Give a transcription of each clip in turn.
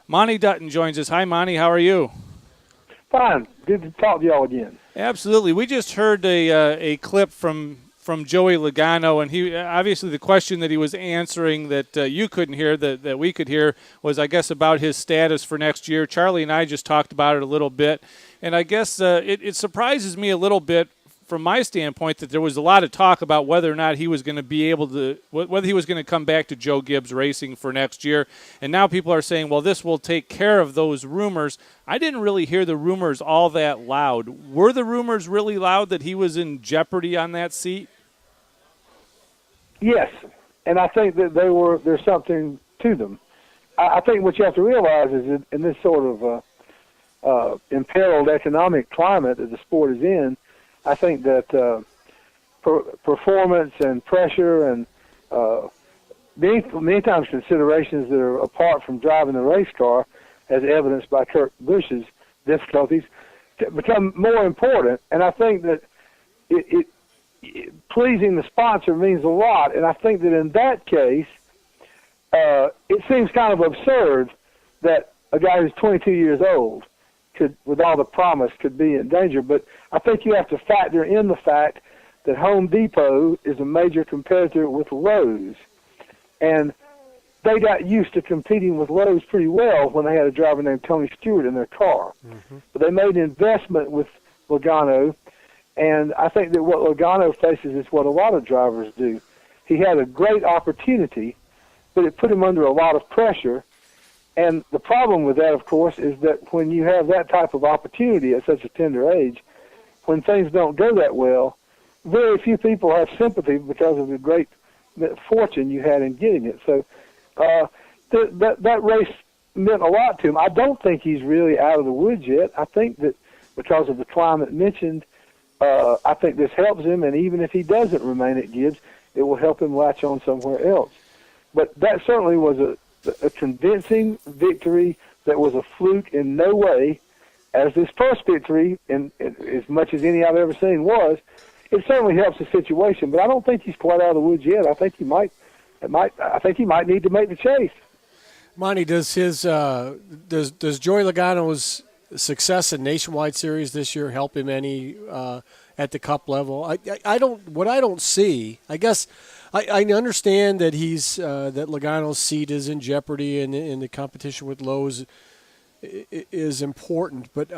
Monte Dutton joins us. Hi, Monte. How are you? Fine. Good to talk to y'all again. Absolutely. We just heard a clip from Joey Logano, and he obviously the question that he was answering that you couldn't hear, that we could hear, was, I guess, about his status for next year. Charlie and I just talked about it a little bit, and I guess it surprises me a little bit from my standpoint that there was a lot of talk about whether or not he was going to be able to, whether he was going to come back to Joe Gibbs Racing for next year. And now people are saying, well, this will take care of those rumors. I didn't really hear the rumors all that loud. Were the rumors really loud that he was in jeopardy on that seat? Yes, and I think that there's something to them. I think what you have to realize is that in this sort of imperiled economic climate that the sport is in, I think that performance and pressure and many times considerations that are apart from driving the race car, as evidenced by Kurt Busch's difficulties, become more important. And I think that it pleasing the sponsor means a lot. And I think that in that case, it seems kind of absurd that a guy who's 22 years old could, with all the promise, could be in danger. But I think you have to factor in the fact that Home Depot is a major competitor with Lowe's. And they got used to competing with Lowe's pretty well when they had a driver named Tony Stewart in their car. Mm-hmm. But they made an investment with Logano, and I think that what Logano faces is what a lot of drivers do. He had a great opportunity, but it put him under a lot of pressure. And the problem with that, of course, is that when you have that type of opportunity at such a tender age, when things don't go that well, very few people have sympathy because of the great fortune you had in getting it. So that race meant a lot to him. I don't think he's really out of the woods yet. I think that because of the climate mentioned, I think this helps him, and even if he doesn't remain at Gibbs, it will help him latch on somewhere else. But that certainly was a convincing victory that was a fluke in no way, as this first victory, in as much as any I've ever seen was. It certainly helps the situation, but I don't think he's quite out of the woods yet. I think he might need to make the chase. Monte, does Joey Logano's success in Nationwide Series this year help him any at the Cup level? I don't see. I guess I understand that that Logano's seat is in jeopardy and in the competition with Lowe's is important, but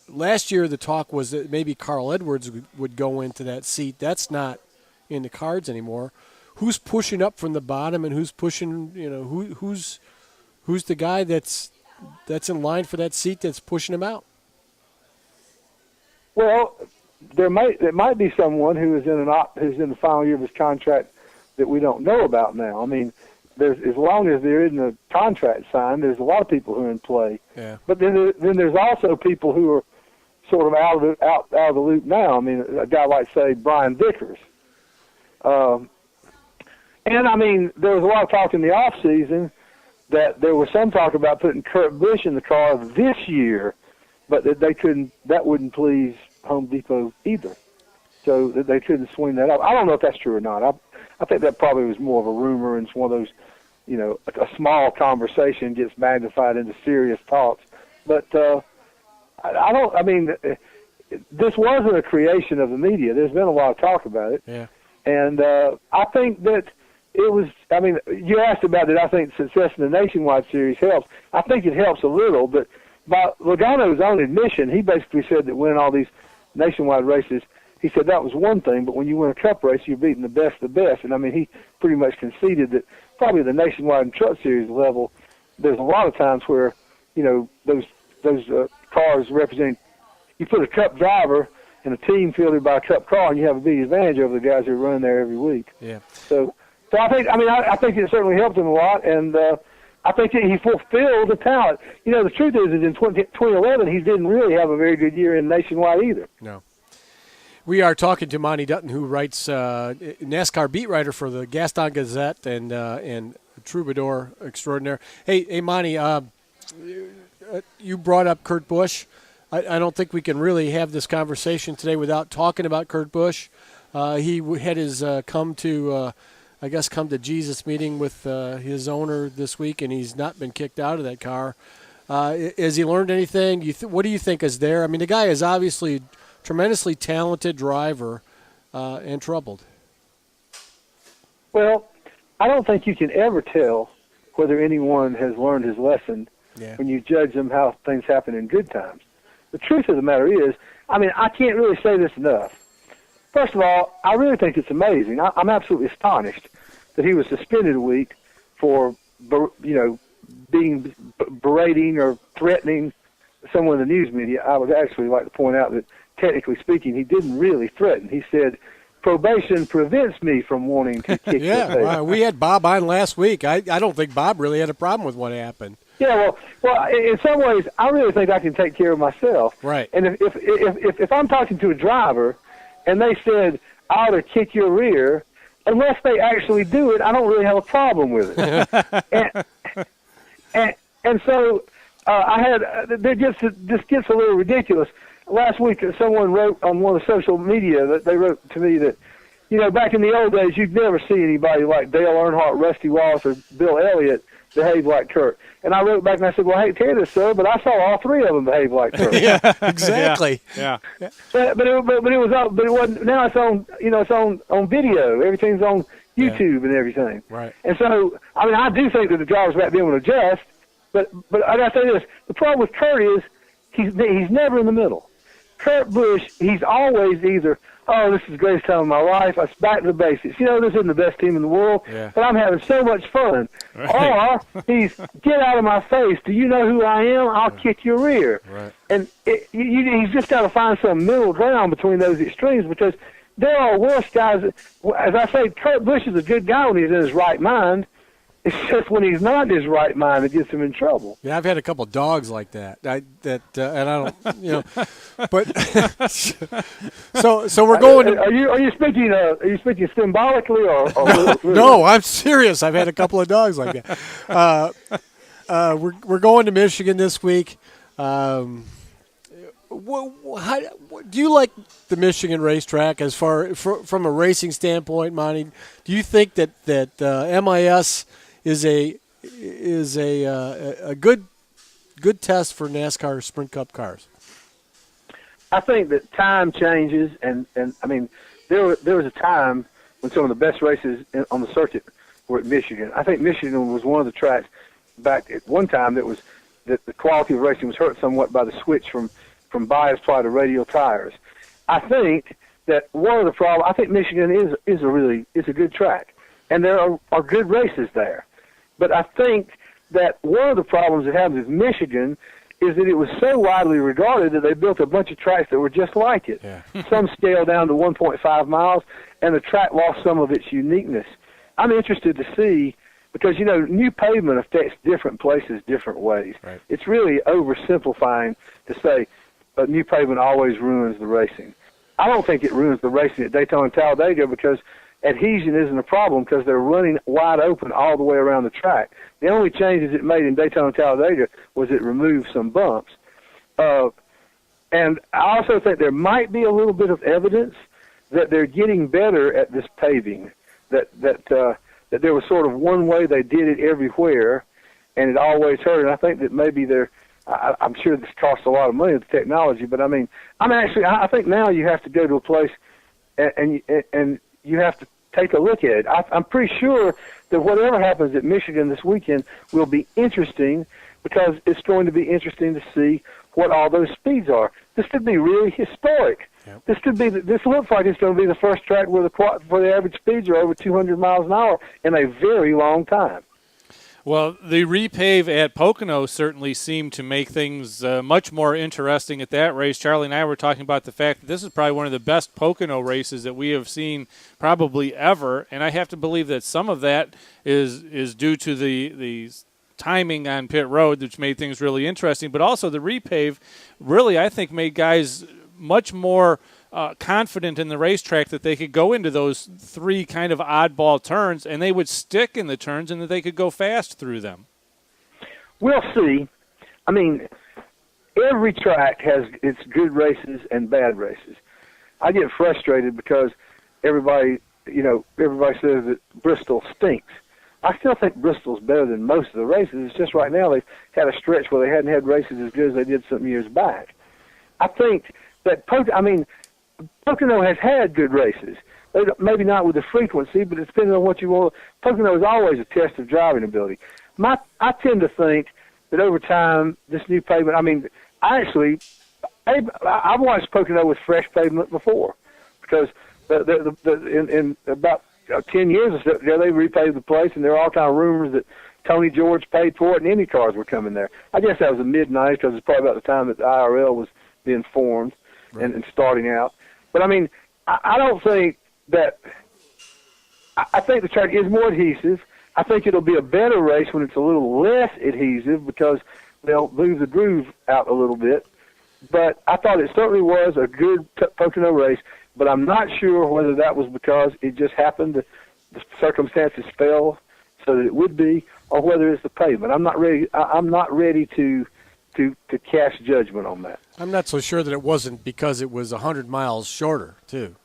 last year the talk was that maybe Carl Edwards would go into that seat. That's not in the cards anymore. Who's pushing up from the bottom and who's pushing? Who's the guy that's in line for that seat that's pushing him out? Well, there might be someone who's in the final year of his contract that we don't know about now. I mean, as long as there isn't a contract signed, there's a lot of people who are in play. Yeah. But then there's also people who are sort of out of the loop now. I mean, a guy like, say, Brian Vickers. And I mean, there was a lot of talk in the off season that there was some talk about putting Kurt Busch in the car this year, but that that wouldn't please Home Depot either. So that they couldn't swing that up. I don't know if that's true or not. I think that probably was more of a rumor, and it's one of those, a small conversation gets magnified into serious talks. But this wasn't a creation of the media. There's been a lot of talk about it. Yeah. And I think that it was, you asked about it. I think success in the Nationwide Series helps. I think it helps a little, but by Logano's own admission, he basically said that winning all these nationwide races, he said that was one thing, but when you win a Cup race, you're beating the best of the best. And, he pretty much conceded that probably the Nationwide and Truck Series level, there's a lot of times where, those cars represent, you put a Cup driver in a team fielded by a Cup car, and you have a big advantage over the guys who run there every week. Yeah. So I think, I think it certainly helped him a lot, and I think that he fulfilled the talent. The truth is in 2011, he didn't really have a very good year in Nationwide either. No. We are talking to Monte Dutton, who writes NASCAR beat writer for the Gaston Gazette and Troubadour extraordinaire. Hey, Monte, you brought up Kurt Busch. I don't think we can really have this conversation today without talking about Kurt Busch. He had his come to I guess, come to Jesus meeting with his owner this week, and he's not been kicked out of that car. Has he learned anything? What do you think is there? I mean, the guy is obviously a tremendously talented driver and troubled. Well, I don't think you can ever tell whether anyone has learned his lesson when you judge them how things happen in good times. The truth of the matter is, I mean, I can't really say this enough. First of all, I really think it's amazing. I'm absolutely astonished that he was suspended a week for, being berating or threatening someone in the news media. I would actually like to point out that, technically speaking, he didn't really threaten. He said, probation prevents me from wanting to kick your face. We had Bob on last week. I don't think Bob really had a problem with what happened. Yeah, well, in some ways, I really think I can take care of myself. Right. And if I'm talking to a driver and they said, I ought to kick your rear, unless they actually do it, I don't really have a problem with it. and so I had this gets a little ridiculous. Last week, someone wrote on one of the social media that they wrote to me that, back in the old days, you'd never see anybody like Dale Earnhardt, Rusty Wallace, or Bill Elliott behave like Kurt. And I wrote back and I said, well, I hate to hear this, sir, but I saw all three of them behave like Kurt. Yeah, exactly. Yeah. But it wasn't. Now it's on. It's on video. Everything's on YouTube and everything. Right. And so, I mean, I do think that the drivers might be able to adjust. But I got to say this: the problem with Kurt is he's never in the middle. Kurt Busch, he's always either, oh, this is the greatest time of my life. It's back to the basics. This isn't the best team in the world, but I'm having so much fun. Right. Or he's, get out of my face. Do you know who I am? I'll kick your rear. Right. And he's just got to find some middle ground between those extremes, because there are worse guys. As I say, Kurt Busch is a good guy when he's in his right mind. It's just when he's not in his right mind, it gets him in trouble. Yeah, I've had a couple of dogs like that. And I don't, but so we're going. Are you speaking symbolically or No, I'm serious. I've had a couple of dogs like that. We're going to Michigan this week. Do you like the Michigan racetrack as from a racing standpoint, Monte? Do you think that MIS is a good test for NASCAR Sprint Cup cars? I think that time changes, and I mean, there was a time when some of the best races on the circuit were at Michigan. I think Michigan was one of the tracks back at one time that the quality of racing was hurt somewhat by the switch from bias ply to radial tires. I think that one of the problems, I think Michigan is a good track, and there are good races there. But I think that one of the problems that happens with Michigan is that it was so widely regarded that they built a bunch of tracks that were just like it. Yeah. Some scaled down to 1.5 miles, and the track lost some of its uniqueness. I'm interested to see, because, new pavement affects different places different ways. Right. It's really oversimplifying to say new pavement always ruins the racing. I don't think it ruins the racing at Daytona and Talladega, because adhesion isn't a problem, because they're running wide open all the way around the track. The only changes it made in Daytona and Talladega was it removed some bumps. And I also think there might be a little bit of evidence that they're getting better at this paving, that there was sort of one way they did it everywhere, and it always hurt. And I think that maybe I'm sure this costs a lot of money with the technology, but I think now you have to go to a place and you have to take a look at it. I'm pretty sure that whatever happens at Michigan this weekend will be interesting, because it's going to be interesting to see what all those speeds are. This could be really historic. Yep. This looks like it's going to be the first track where the average speeds are over 200 miles an hour in a very long time. Well, the repave at Pocono certainly seemed to make things much more interesting at that race. Charlie and I were talking about the fact that this is probably one of the best Pocono races that we have seen probably ever, and I have to believe that some of that is due to the timing on pit road, which made things really interesting, but also the repave really, I think, made guys much more confident in the racetrack that they could go into those three kind of oddball turns, and they would stick in the turns, and that they could go fast through them. We'll see. I mean, every track has its good races and bad races. I get frustrated because everybody everybody says that Bristol stinks. I still think Bristol's better than most of the races. It's just right now they've had a stretch where they hadn't had races as good as they did some years back. I think that Pocono has had good races. Maybe not with the frequency, but it's depending on what you want. Pocono is always a test of driving ability. I tend to think that over time, this new pavement, I've watched Pocono with fresh pavement before, because in about 10 years ago, they repaved the place, and there are all kind of rumors that Tony George paid for it and Indy cars were coming there. I guess that was the mid-90s, because it's probably about the time that the IRL was being formed and starting out. But, I don't think that – I think the track is more adhesive. I think it'll be a better race when it's a little less adhesive, because they'll move the groove out a little bit. But I thought it certainly was a good Pocono race, but I'm not sure whether that was because it just happened, the circumstances fell so that it would be, or whether it's the pavement. I'm not ready to cast judgment on that. I'm not so sure that it wasn't because it was 100 miles shorter, too.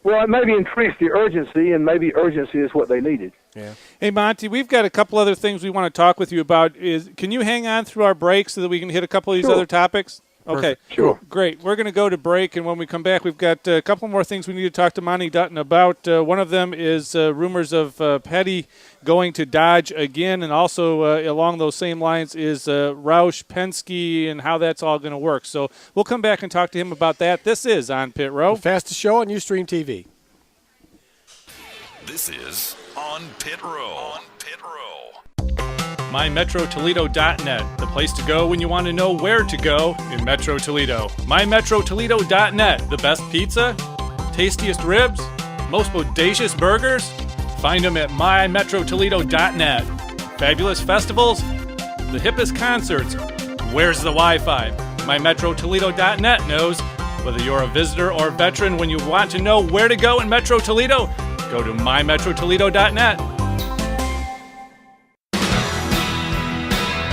Well, it maybe increased the urgency, and maybe urgency is what they needed. Yeah. Hey, Monte, we've got a couple other things we want to talk with you about. Can you hang on through our break so that we can hit a couple of these other topics? Okay, sure. Great. We're going to go to break, and when we come back, we've got a couple more things we need to talk to Monte Dutton about. One of them is rumors of Petty going to Dodge again, and also along those same lines is Roush, Penske, and how that's all going to work. So we'll come back and talk to him about that. This is On Pit Row. The fastest show on Ustream TV. This is On Pit Row. On Pit Row. MyMetroToledo.net, the place to go when you want to know where to go in Metro Toledo. MyMetroToledo.net, the best pizza, tastiest ribs, most bodacious burgers? Find them at MyMetroToledo.net. Fabulous festivals, the hippest concerts. Where's the Wi-Fi? MyMetroToledo.net knows. Whether you're a visitor or veteran, when you want to know where to go in Metro Toledo, go to MyMetroToledo.net.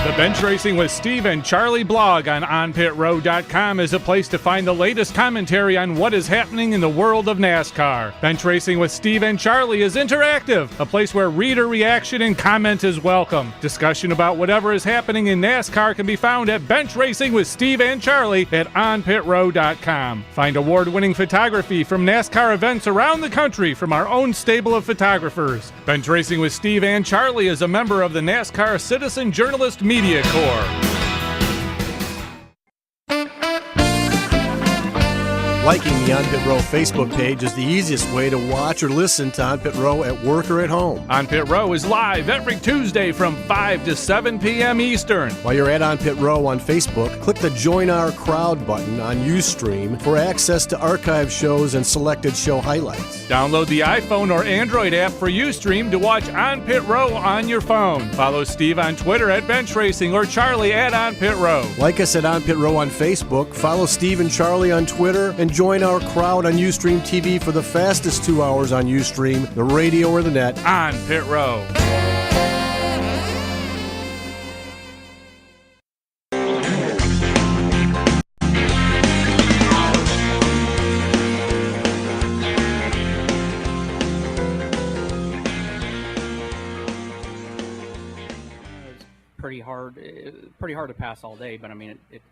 The Bench Racing with Steve and Charlie blog on OnPitRow.com is a place to find the latest commentary on what is happening in the world of NASCAR. Bench Racing with Steve and Charlie is interactive, a place where reader reaction and comment is welcome. Discussion about whatever is happening in NASCAR can be found at Bench Racing with Steve and Charlie at OnPitRow.com. Find award-winning photography from NASCAR events around the country from our own stable of photographers. Bench Racing with Steve and Charlie is a member of the NASCAR Citizen Journalist Media Corps. Liking the On Pit Row Facebook page is the easiest way to watch or listen to On Pit Row at work or at home. On Pit Row is live every Tuesday from 5 to 7 p.m. Eastern. While you're at On Pit Row on Facebook, click the Join Our Crowd button on Ustream for access to archive shows and selected show highlights. Download the iPhone or Android app for Ustream to watch On Pit Row on your phone. Follow Steve on Twitter at Bench Racing or Charlie at On Pit Row. Like us at On Pit Row on Facebook, follow Steve and Charlie on Twitter, and join our crowd on Ustream TV for the fastest 2 hours on Ustream, the radio or the net. On Pit Row. Pretty hard to pass all day, but I mean it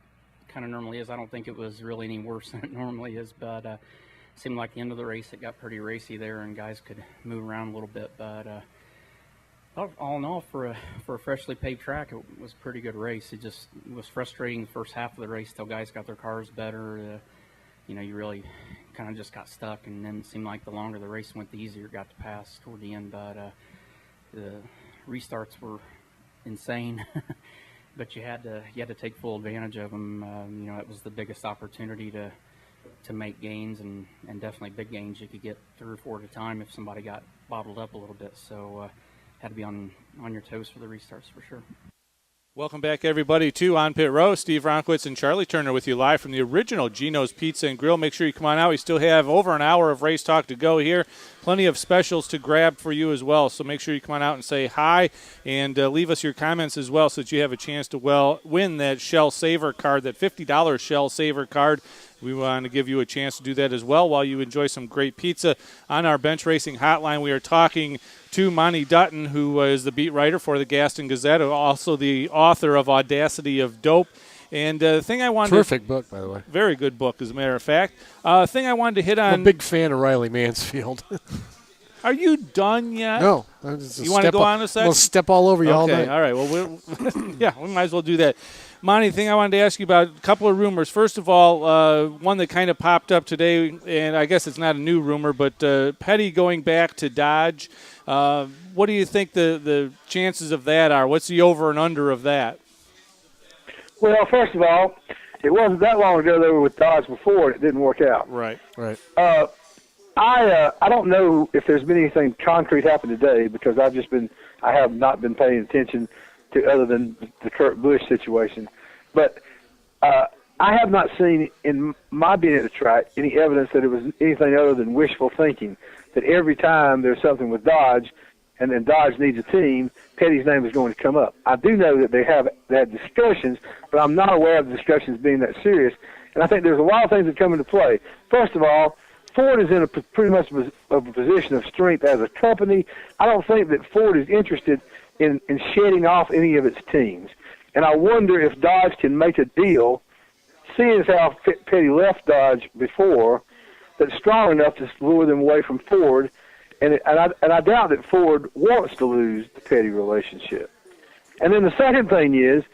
kind of normally is. I don't think it was really any worse than it normally is, but it seemed like the end of the race it got pretty racy there and guys could move around a little bit, but all in all, for a freshly paved track, it was a pretty good race. It was frustrating the first half of the race till guys got their cars better. You really kind of just got stuck, and then it seemed like the longer the race went, the easier it got to pass toward the end, but the restarts were insane. But you had to take full advantage of them. It was the biggest opportunity to make gains, and definitely big gains. You could get 3 or 4 at a time if somebody got bottled up a little bit. So had to be on your toes for the restarts for sure. Welcome back, everybody, to On Pit Row. Steve Ronkwitz and Charlie Turner with you live from the original Gino's Pizza and Grill. Make sure you come on out. We still have over an hour of race talk to go here. Plenty of specials to grab for you as well, so make sure you come on out and say hi and leave us your comments as well so that you have a chance to win that Shell Saver card, that $50 Shell Saver card. We want to give you a chance to do that as well while you enjoy some great pizza. On our bench racing hotline, we are talking to Monte Dutton, who is the beat writer for the Gaston Gazette, also the author of Audacity of Dope. And the thing I wanted Terrific book, by the way. Very good book, as a matter of fact. Thing I wanted to hit on. I'm a big fan of Riley Mansfield. Are you done yet? No. You want to go on a second? We'll step all over you all night. All right. Well, we might as well do that. Monty, the thing I wanted to ask you about, a couple of rumors. First of all, one that kind of popped up today, and I guess it's not a new rumor, but Petty going back to Dodge. What do you think the chances of that are? What's the over and under of that? Well, first of all, it wasn't that long ago they were with Dodge before, and it didn't work out. Right. I don't know if there's been anything concrete happen today because I have not been paying attention to other than the Kurt Busch situation. But I have not seen in my being at the track any evidence that it was anything other than wishful thinking, that every time there's something with Dodge and then Dodge needs a team, Petty's name is going to come up. I do know that they had discussions, but I'm not aware of the discussions being that serious. And I think there's a lot of things that come into play. First of all, Ford is in a pretty much of a position of strength as a company. I don't think that Ford is interested in shedding off any of its teams. And I wonder if Dodge can make a deal, seeing as how Petty left Dodge before, that's strong enough to lure them away from Ford. And I doubt that Ford wants to lose the Petty relationship. And then the second thing is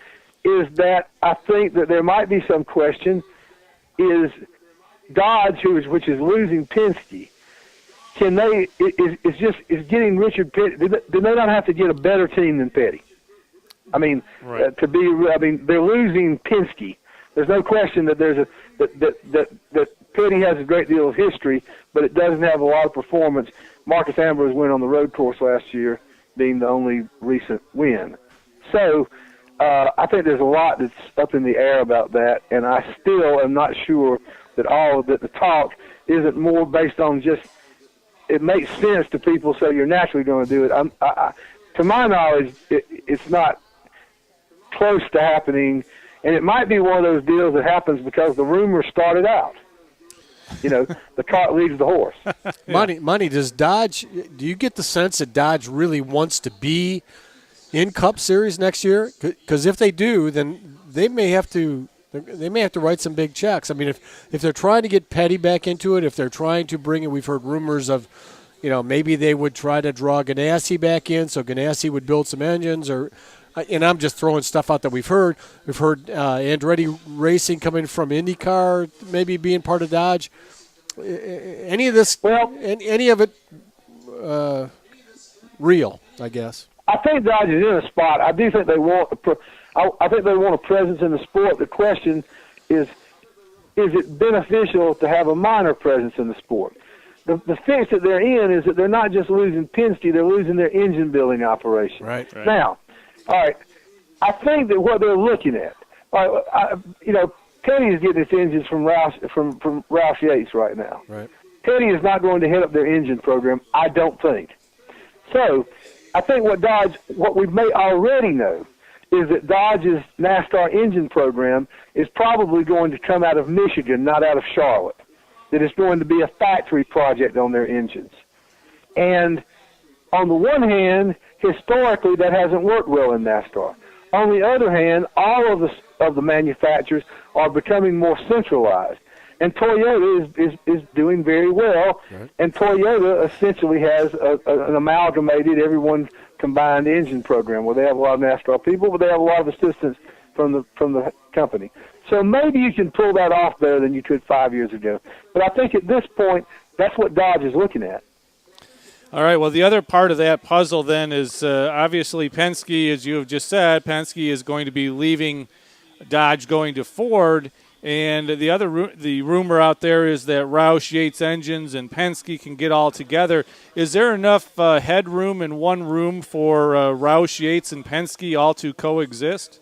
that I think that there might be some question, is Dodge, which is losing Penske, is getting Richard Petty? Do they not have to get a better team than Petty? I mean, right. They're losing Penske. There's no question that that Petty has a great deal of history, but it doesn't have a lot of performance. Marcus Ambrose went on the road course last year, being the only recent win. So I think there's a lot that's up in the air about that, and I still am not sure that the talk isn't more based on just it makes sense to people, so you're naturally going to do it. To my knowledge, it's not close to happening, and it might be one of those deals that happens because the rumor started out. The cart leads the horse. Money, do you get the sense that Dodge really wants to be in Cup Series next year? Because if they do, then they may have to write some big checks. I mean, if they're trying to get Petty back into it, if they're trying to bring it, we've heard rumors of, maybe they would try to draw Ganassi back in, so Ganassi would build some engines, and I'm just throwing stuff out that we've heard. We've heard Andretti Racing coming from IndyCar, maybe being part of Dodge. Any of this? Well, any of it real? I guess. I think Dodge is in a spot. I do think they want. I think they want a presence in the sport. The question is it beneficial to have a minor presence in the sport? The fix that they're in is that they're not just losing Penske; they're losing their engine building operation. Right. Now. All right, I think that what they're looking at, Petty is getting its engines from Roush Yates right now. Right. Petty is not going to head up their engine program, I don't think. So, I think what we may already know is that Dodge's NASCAR engine program is probably going to come out of Michigan, not out of Charlotte. That it's going to be a factory project on their engines. And on the one hand, historically, that hasn't worked well in NASCAR. On the other hand, all of the manufacturers are becoming more centralized, and Toyota is doing very well. Right. And Toyota essentially has an amalgamated, everyone combined engine program where they have a lot of NASCAR people, but they have a lot of assistance from the company. So maybe you can pull that off better than you could 5 years ago. But I think at this point, that's what Dodge is looking at. All right, well, the other part of that puzzle then is obviously Penske, as you have just said, Penske is going to be leaving Dodge, going to Ford, and the rumor out there is that Roush Yates engines and Penske can get all together. Is there enough headroom in one room for Roush Yates and Penske all to coexist?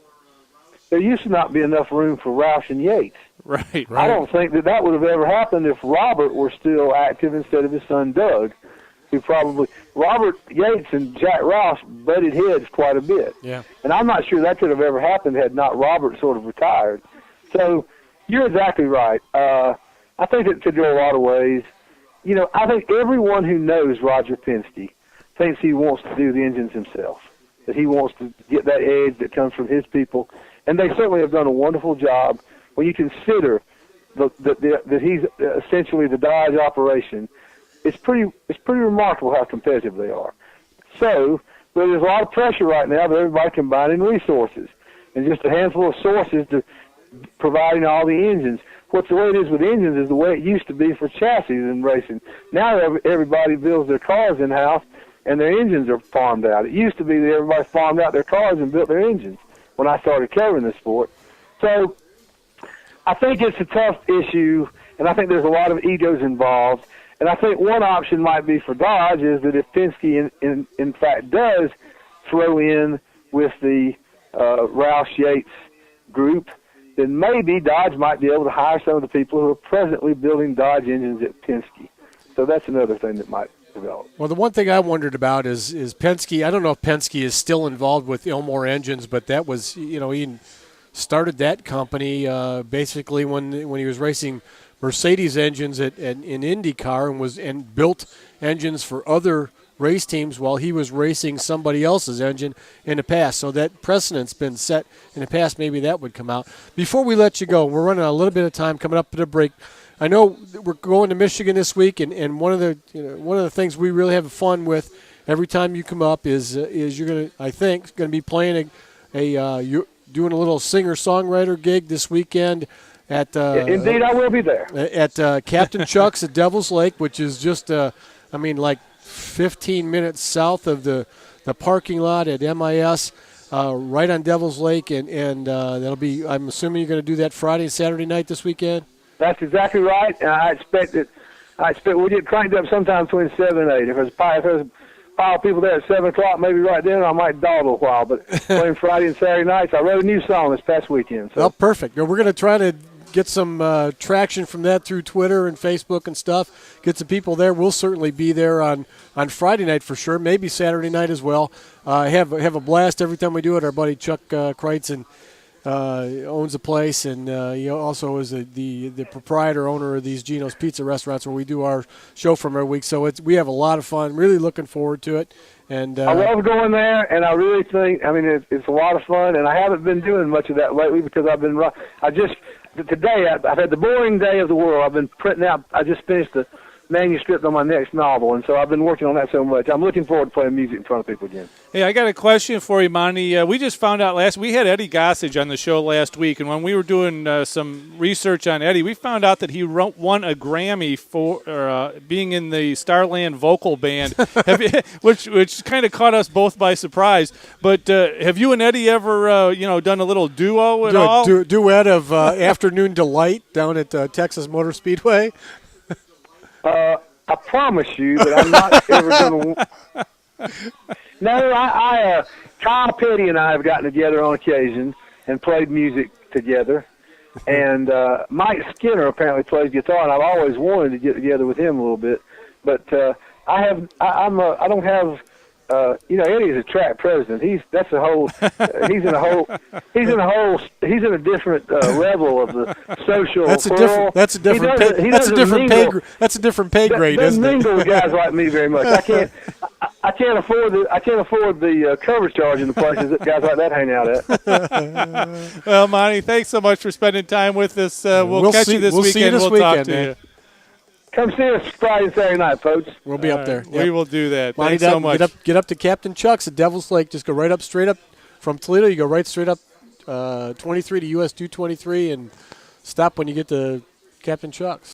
there used to not be enough room for Roush and Yates. Right. I don't think that would have ever happened if Robert were still active instead of his son Doug, who probably Robert Yates and Jack Roush butted heads quite a bit. Yeah. And I'm not sure that could have ever happened had not Robert sort of retired. So you're exactly right. I think it could go a lot of ways. You know, I think everyone who knows Roger Penske thinks he wants to do the engines himself, that he wants to get that edge that comes from his people. And they certainly have done a wonderful job when you consider that he's essentially the Dodge operation. It's pretty remarkable how competitive they are. So, but there's a lot of pressure right now that everybody combining resources and just a handful of sources to providing all the engines. What's the way it is with engines is the way it used to be for chassis in racing. Now everybody builds their cars in-house and their engines are farmed out. It used to be that everybody farmed out their cars and built their engines when I started covering the sport. So I think it's a tough issue, and I think there's a lot of egos involved. And I think one option might be for Dodge is that if Penske in fact does throw in with the Roush Yates group, then maybe Dodge might be able to hire some of the people who are presently building Dodge engines at Penske. So that's another thing that might develop. Well, the one thing I wondered about is Penske. I don't know if Penske is still involved with Ilmor Engines, but that was, he started that company basically when he was racing Mercedes engines in IndyCar and built engines for other race teams while he was racing somebody else's engine in the past. So that precedent's been set in the past. Maybe that would come out. Before we let you go, we're running a little bit of time coming up to the break. I know we're going to Michigan this week, and one of the things we really have fun with every time you come up is you're going to be playing you're doing a little singer-songwriter gig this weekend at indeed I will be there at Captain Chuck's at Devil's Lake, which is just like 15 minutes south of the parking lot at MIS, right on Devil's Lake, and that'll be. I'm assuming you're going to do that Friday and Saturday night this weekend. That's exactly right, and I expect we'll get cranked up sometime between 7 and 8. If there's a pile of people there at 7 o'clock, maybe right then, I might dawdle a while. But playing Friday and Saturday nights, I wrote a new song this past weekend. So. Well, perfect. We're going to try to get some traction from that through Twitter and Facebook and stuff. Get some people there. We'll certainly be there on Friday night for sure. Maybe Saturday night as well. Have a blast every time we do it. Our buddy Chuck Kreitzen owns a place, and he also is the proprietor, owner of these Gino's Pizza restaurants where we do our show from every week. So we have a lot of fun. Really looking forward to it. And I love going there, and I really think, it's a lot of fun, and I haven't been doing much of that lately because today I've had the boring day of the world. I've been printing out, I just finished the manuscript on my next novel, and so I've been working on that so much. I'm looking forward to playing music in front of people again. Hey, I got a question for you, Monte. We just found out we had Eddie Gossage on the show last week, and when we were doing some research on Eddie, we found out that he won a Grammy for being in the Starland vocal band, which kind of caught us both by surprise. But have you and Eddie ever, done a little duo at all? Duet of Afternoon Delight down at Texas Motor Speedway? I promise you that I'm not ever going to. No, Kyle Petty and I have gotten together on occasion and played music together, and Mike Skinner apparently plays guitar, and I've always wanted to get together with him a little bit, but I don't have. Eddie is a track president. He's in a different level of the social. That's a different pay grade, isn't it? Mingle with guys like me very much. I can't afford the cover charge in the places that guys like that hang out at. Well, Monte, thanks so much for spending time with us. We'll catch you this weekend. We'll talk to you. Come see us Friday and Saturday night, folks. We'll be up there. Yep. We will do that. Monte, thanks so much. Get up to Captain Chuck's at Devil's Lake. Just go straight up from Toledo. You go right straight up 23 to US 223 and stop when you get to Captain Chuck's.